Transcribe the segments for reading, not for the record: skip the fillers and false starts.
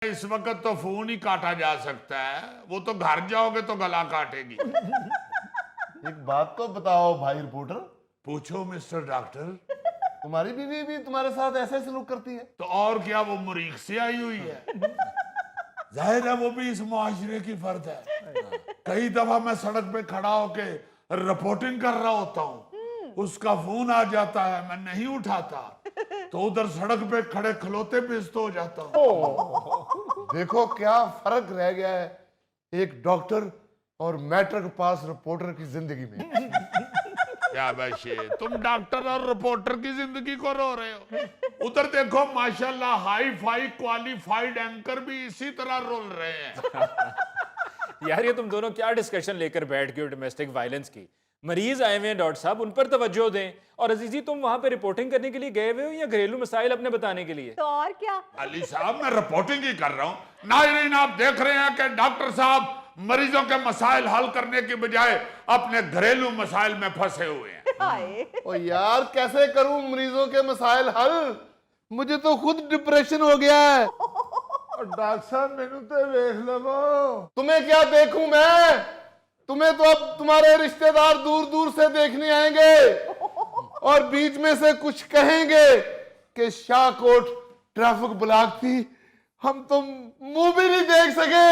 इस वक्त तो फोन ही काटा जा सकता है, वो तो घर जाओगे तो गला काटेगी। एक बात तो बताओ भाई रिपोर्टर, पूछो मिस्टर डॉक्टर। तुम्हारी बीवी भी तुम्हारे साथ ऐसे सलूक करती है? तो और क्या, वो मरीख से आई हुई है? जाहिर है वो भी इस मुआशरे की फर्द है। कई दफा मैं सड़क पे खड़ा होके रिपोर्टिंग कर रहा होता हूँ, उसका फोन आ जाता है, मैं नहीं उठाता, तो उधर सड़क पे खड़े खलोते बेइज्जत हो जाता हूँ। देखो क्या फर्क रह गया है एक डॉक्टर और मैट्रिक पास रिपोर्टर की जिंदगी में। क्या वैसे तुम डॉक्टर और रिपोर्टर की जिंदगी को रो रहे हो? उधर देखो माशाल्लाह हाई फाई क्वालिफाइड एंकर भी इसी तरह रोल रहे हैं। यार ये तुम दोनों क्या डिस्कशन लेकर बैठ गए हो डोमेस्टिक वायलेंस की? मरीज आए हुए हैं डॉक्टर साहब, उन पर तवज्जो दें। और अजीजी तुम वहां पे रिपोर्टिंग करने के लिए गए हुए हो या घरेलू मसाइल अपने बताने के लिए? तो और क्या। अली साहब मैं रिपोर्टिंग ही कर रहा हूँ। नाज़रीन आप देख रहे हैं कि डॉक्टर साहब मरीजों के मसाइल हल करने की बजाय अपने घरेलू मसाइल में फंसे हुए हैं। हाय। ओ यार कैसे करूं मरीजों के मसाइल हल, मुझे तो खुद डिप्रेशन हो गया है। डॉक्टर साहब मैनू तो वेख लवो। तुम्हें क्या देखूं मैं? तुम्हें तो अब तुम्हारे रिश्तेदार दूर दूर से देखने आएंगे और बीच में से कुछ कहेंगे कि शाहकोट ट्रैफिक ब्लॉक थी, हम तो मुंह भी नहीं देख सके।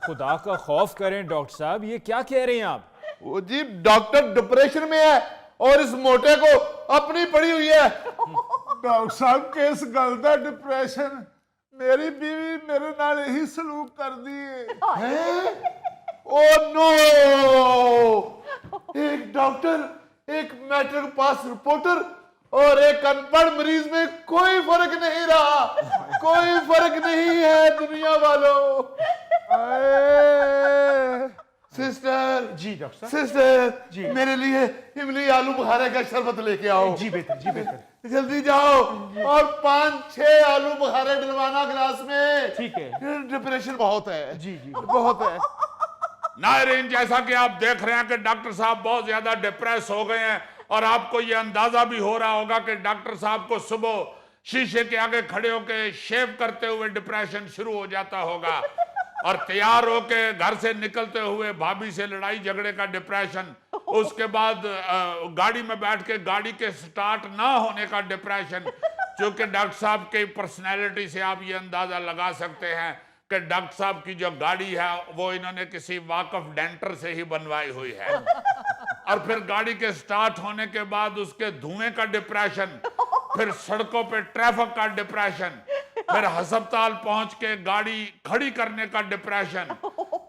खुदा का खौफ करें डॉक्टर साहब, ये क्या कह रहे हैं आप? वो जी डॉक्टर डिप्रेशन में है और इस मोटे को अपनी पड़ी हुई है। डॉक्टर साहब किस गल दा डिप्रेशन? मेरी बीवी मेरे नाल यही सलूक कर दी है। ओ नो, एक डॉक्टर, एक मैट्रिक पास रिपोर्टर और एक अनपढ़ मरीज में कोई फर्क नहीं रहा, कोई फर्क नहीं है दुनिया वालों। सिस्टर जी डॉक्टर साहब। सिस्टर जी। मेरे लिए इमली आलू बुखारे का शरबत लेके आओ। जी बेहतर, जी बेहतर। जल्दी जाओ और 5-6 आलू बुखारे डलवाना गिलास में। ठीक है। डिप्रेशन बहुत है जी जी। बहुत है। नाज़रीन जैसा कि आप देख रहे हैं कि डॉक्टर साहब बहुत ज्यादा डिप्रेस हो गए हैं और आपको ये अंदाजा भी हो रहा होगा कि डॉक्टर साहब को सुबह शीशे के आगे खड़े होकर शेव करते हुए डिप्रेशन शुरू हो जाता होगा और तैयार होके घर से निकलते हुए भाभी से लड़ाई झगड़े का डिप्रेशन, उसके बाद गाड़ी में बैठ के गाड़ी के स्टार्ट ना होने का डिप्रेशन। क्योंकि डॉक्टर साहब की पर्सनैलिटी से आप ये अंदाजा लगा सकते हैं कि डॉक्टर साहब की जो गाड़ी है वो इन्होंने किसी वाकफ डेंटर से ही बनवाई हुई है। और फिर गाड़ी के स्टार्ट होने के बाद उसके धुएं का डिप्रेशन, फिर सड़कों पे ट्रैफिक का डिप्रेशन, फिर अस्पताल पहुंच के गाड़ी खड़ी करने का डिप्रेशन,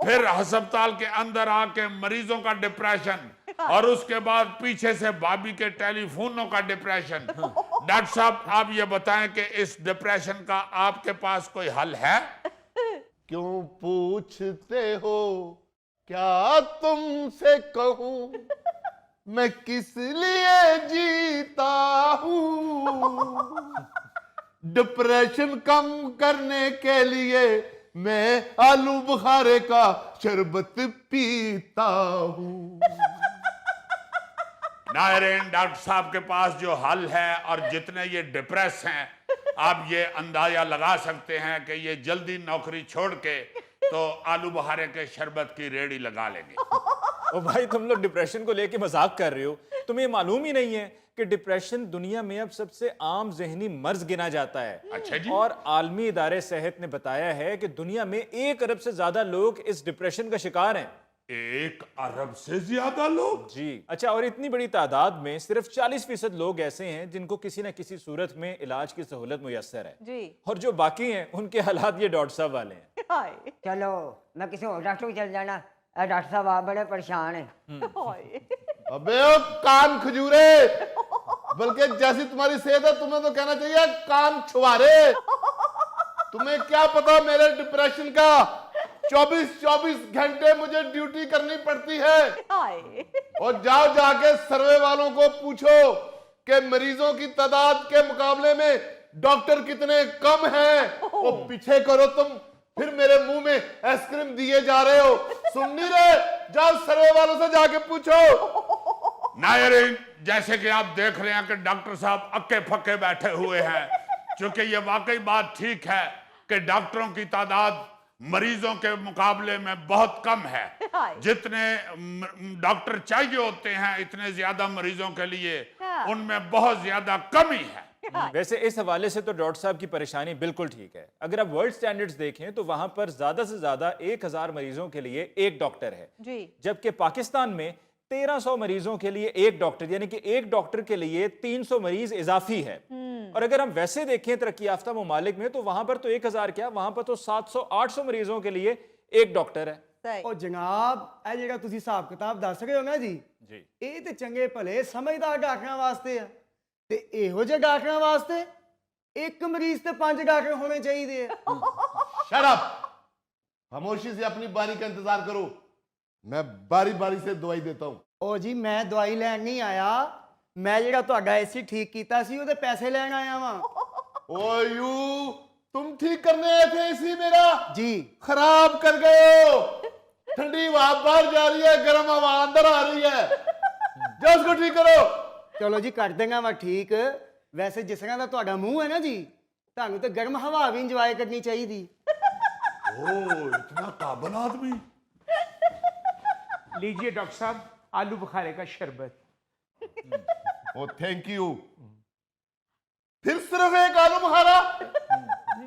फिर अस्पताल के अंदर आके मरीजों का डिप्रेशन, और उसके बाद पीछे से भाभी के टेलीफोनों का डिप्रेशन। डॉक्टर साहब आप ये बताएं कि इस डिप्रेशन का आपके पास कोई हल है? क्यों पूछते हो, क्या तुमसे कहूं, मैं किस लिए जीता हूं। डिप्रेशन कम करने के लिए मैं आलू बुखारे का शरबत पीता हूं। नाज़रीन डॉक्टर साहब के पास जो हल है और जितने ये डिप्रेस हैं, आप ये अंदाजा लगा सकते हैं कि ये जल्दी नौकरी छोड़ के तो आलू बुखारे के शरबत की रेडी लगा लेंगे। ओ भाई तुम लोग डिप्रेशन को लेके मजाक कर रहे हो, तुम्हें मालूम ही नहीं है कि डिप्रेशन दुनिया में अब सबसे आम जहनी मर्ज गिना जाता है। अच्छा जी। और आलमी इदारे सेहत ने बताया है कि दुनिया में 1 अरब से ज्यादा लोग इस डिप्रेशन का शिकार हैं। 1 अरब से ज्यादा लोग? जी अच्छा, और इतनी बड़ी तादाद में सिर्फ 40% लोग ऐसे हैं जिनको किसी न किसी सूरत में इलाज की सहूलत मुयस्सर है जी। और जो बाकी हैं उनके हालात ये डॉक्टर साहब वाले हैं। हाय। चलो मैं किसी और डॉक्टर को चल जाना। डॉक्टर साहब आप बड़े परेशान हैं। हाय। अबे ओ कान खजूरे, बल्कि जैसी तुम्हारी सेहत है तुम्हें तो कहना चाहिए कान छुआरे। तुम्हें क्या पता मेरे डिप्रेशन का 24-24 घंटे मुझे ड्यूटी करनी पड़ती है। हाय। और जाओ जाके सर्वे वालों को पूछो कि मरीजों की तादाद के मुकाबले में डॉक्टर कितने कम हैं। वो पीछे करो तुम, फिर मेरे मुंह में आइसक्रीम दिए जा रहे हो। सुन नहीं रहे? जाओ सर्वे वालों से जाके पूछो। नाज़रीन जैसे कि आप देख रहे हैं कि डॉक्टर साहब अक्के फक्के बैठे हुए हैं, क्योंकि ये वाकई बात ठीक है कि डॉक्टरों की तादाद मरीजों के मुकाबले में बहुत कम है। जितने डॉक्टर चाहिए होते हैं इतने ज्यादा मरीजों के लिए उनमें बहुत ज्यादा कमी है। वैसे इस हवाले से तो डॉक्टर साहब की परेशानी बिल्कुल ठीक है। अगर आप वर्ल्ड स्टैंडर्ड्स देखें तो वहां पर ज्यादा से ज्यादा 1000 मरीजों के लिए एक डॉक्टर है जी। जबकि पाकिस्तान में 1300 मरीजों के लिए एक डॉक्टर, यानी कि एक डॉक्टर के लिए 300 मरीज इजाफी है। और अगर हम वैसे देखें तरक्की याफ्ता ममालिक में तो वहां पर तो 1000 क्या, वहां पर तो 700-800 मरीजों के लिए एक डॉक्टर है। सही ਉਹ ਜਨਾਬ ਇਹ ਜਿਹੜਾ ਤੁਸੀਂ ਹਿਸਾਬ ਕਿਤਾਬ ਦੱਸ ਰਹੇ ਹੋ ਨਾ ਜੀ ਜੀ ਇਹ ਤੇ ਚੰਗੇ ਭਲੇ ਸਮਝਦਾਰ ਡਾਕਟਰਾਂ ਵਾਸਤੇ ਆ ਤੇ ਇਹੋ ਜਿਹੇ ਡਾਕਟਰਾਂ ਵਾਸਤੇ ਇੱਕ ਮਰੀਜ਼ ਤੇ 5 ਡਾਕਟਰ ਹੋਣੇ ਚਾਹੀਦੇ ਆ शट अप, खामोशी से अपनी बारी का इंतजार करो, मैं बारी बारी से दवाई देता हूं। ਉਹ ਜੀ ਮੈਂ ਦਵਾਈ ਲੈਣ ਨਹੀਂ ਆਇਆ, ਮੈਂ ਜਿਹੜਾ ਤੁਹਾਡਾ ਏਸੀ ਠੀਕ ਕੀਤਾ ਸੀ ਉਹਦੇ ਪੈਸੇ ਲੈਣ ਆਇਆ ਵਾਂ ओ यू, तुम ठीक करने आए थे इसी मेरा जी। खराब कर गए हो। ठंडी हवा बाहर जा रही है, गर्म हवा अंदर आ रही है, जाओ उसको ठीक करो। ਚਲੋ ਜੀ ਕਰ ਦੇਗਾ ਮੈਂ ਠੀਕ। ਵੈਸੇ ਜਿਸ ਤਰ੍ਹਾਂ ਦਾ ਤੁਹਾਡਾ ਮੂੰਹ ਹੈ ਨਾ ਜੀ, ਤੁਹਾਨੂੰ ਤੇ ਗਰਮ ਹਵਾ ਵੀ ਇੰਜੋਏ ਕਰਨੀ ਚਾਹੀਦੀ। ओ इतना काबिल आदमी। लीजिए डॉक्टर साहब आलू बुखारे का शरबत। ओ थैंक यू। फिर सिर्फ एक आलू बुखारा?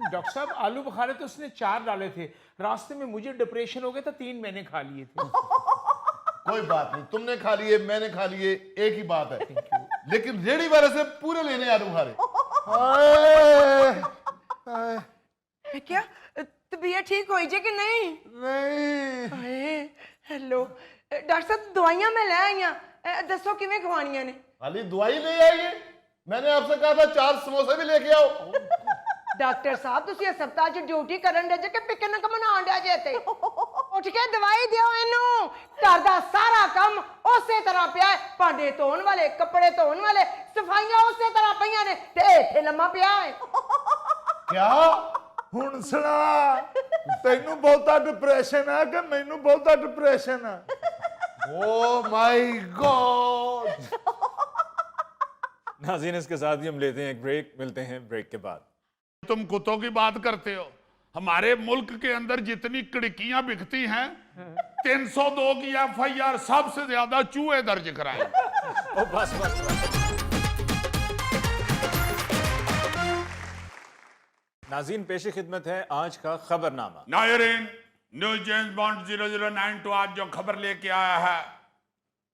डॉक्टर साहब आलू बुखारे तो उसने 4 डाले थे, रास्ते में मुझे डिप्रेशन हो गया था, 3 मैंने खा लिए थे। कोई बात नहीं, तुमने खा लिए मैंने खा लिए, एक ही बात है। लेकिन रेडी वाले से पूरे लेने आलू बुखारे। क्या तबीयत ठीक हुई जे कि नहीं? नहीं हाय हेलो डॉक्टर साहब दवाइयां मैं ले आई हां, दसो किवें खवाणियां ने? खाली दवाई ले आइए, मैंने आपसे कहा था 4 समोसे भी लेके आओ। डॉक्टर साहब ਤੁਸੀਂ ਹਸਪਤਾਲ 'ਚ ਡਿਊਟੀ ਕਰਨ ਦੇ ਜੇ ਕਿ ਪਿਕਨਿਕ ਮਨਾਉਣ ਦੇ ਜੇ ਤੇ ਉੱਠ ਕੇ ਦਵਾਈ ਦਿਓ ਇਹਨੂੰ। ਘਰ ਦਾ ਸਾਰਾ ਕੰਮ ਉਸੇ ਤਰ੍ਹਾਂ ਪਿਆ ਹੈ, ਭਾਂਡੇ ਧੋਣ ਵਾਲੇ, ਕੱਪੜੇ ਧੋਣ ਵਾਲੇ, ਸਫਾਈਆਂ ਉਸੇ ਤਰ੍ਹਾਂ ਪਈਆਂ ਨੇ ਤੇ ਇੱਥੇ ਲੰਮਾ ਪਿਆ ਹੈ। क्या? ਹੁਣ ਸੁਣਾ, ਤੈਨੂੰ ਬਹੁਤਾ ਡਿਪਰੈਸ਼ਨ ਆ ਕਿ ਮੈਨੂੰ ਬਹੁਤਾ ਡਿਪਰੈਸ਼ਨ ਆ? Oh my God. नाज़रीन इसके साथ ही हम लेते हैं एक ब्रेक, मिलते हैं ब्रेक के बाद। तुम कुत्तों की बात करते हो, हमारे मुल्क के अंदर जितनी खिड़कियां बिकती हैं 302 की FIR सबसे ज्यादा चूहे दर्ज कराए। ओ बस बस बस। नाज़रीन पेश खिदमत है आज का खबरनामा। नायरीन, न्यूज जेम्स बॉन्ड 0092 आज जो खबर लेके आया है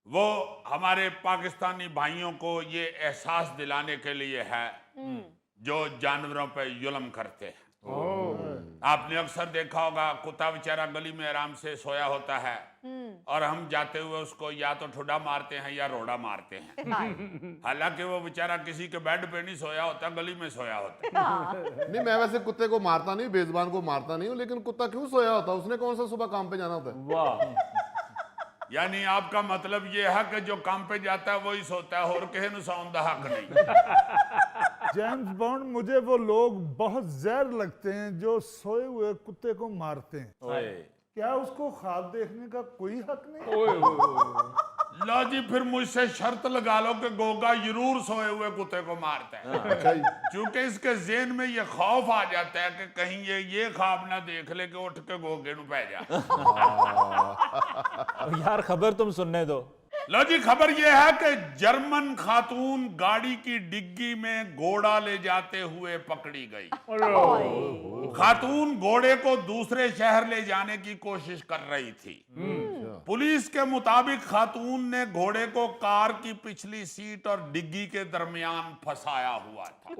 वो हमारे पाकिस्तानी भाइयों को ये एहसास दिलाने के लिए है जो जानवरों पे जुल्म करते हैं। आपने अक्सर देखा होगा कुत्ता बेचारा गली में आराम से सोया होता है और हम जाते हुए उसको या तो ठुड्डा मारते हैं या रोड़ा मारते हैं। हालांकि वो बेचारा किसी के बेड पे नहीं सोया होता, गली में सोया होता है। नहीं, मैं वैसे कुत्ते को मारता नहीं, बेजुबान को मारता नहीं हूँ, लेकिन कुत्ता क्यों सोया होता? उसने कौन सा सुबह काम पे जाना होता है? वाह, यानी आपका मतलब ये है कि जो काम पे जाता है वही सोता है और किसी ने सौन दा हक नहीं। जेम्स बॉन्ड, मुझे वो लोग बहुत जहर लगते हैं जो सोए हुए कुत्ते को मारते हैं। ओए क्या उसको ख्वाब देखने का कोई हक नहीं? लो जी, फिर मुझसे शर्त लगा लो कि गोगा जरूर सोए हुए कुत्ते को मारता है। अच्छा जी। क्योंकि इसके ज़हन में ये खौफ आ जाता है कि कहीं ये ख्वाब ना देख ले कि उठ के गोगे नु पै जा। अब यार खबर तुम सुनने दो। लो जी, खबर ये है कि जर्मन खातून गाड़ी की डिग्गी में घोड़ा ले जाते हुए पकड़ी गई। खातून घोड़े को दूसरे शहर ले जाने की कोशिश कर रही थी। पुलिस के मुताबिक खातून ने घोड़े को कार की पिछली सीट और डिग्गी के दरमियान फंसाया हुआ था।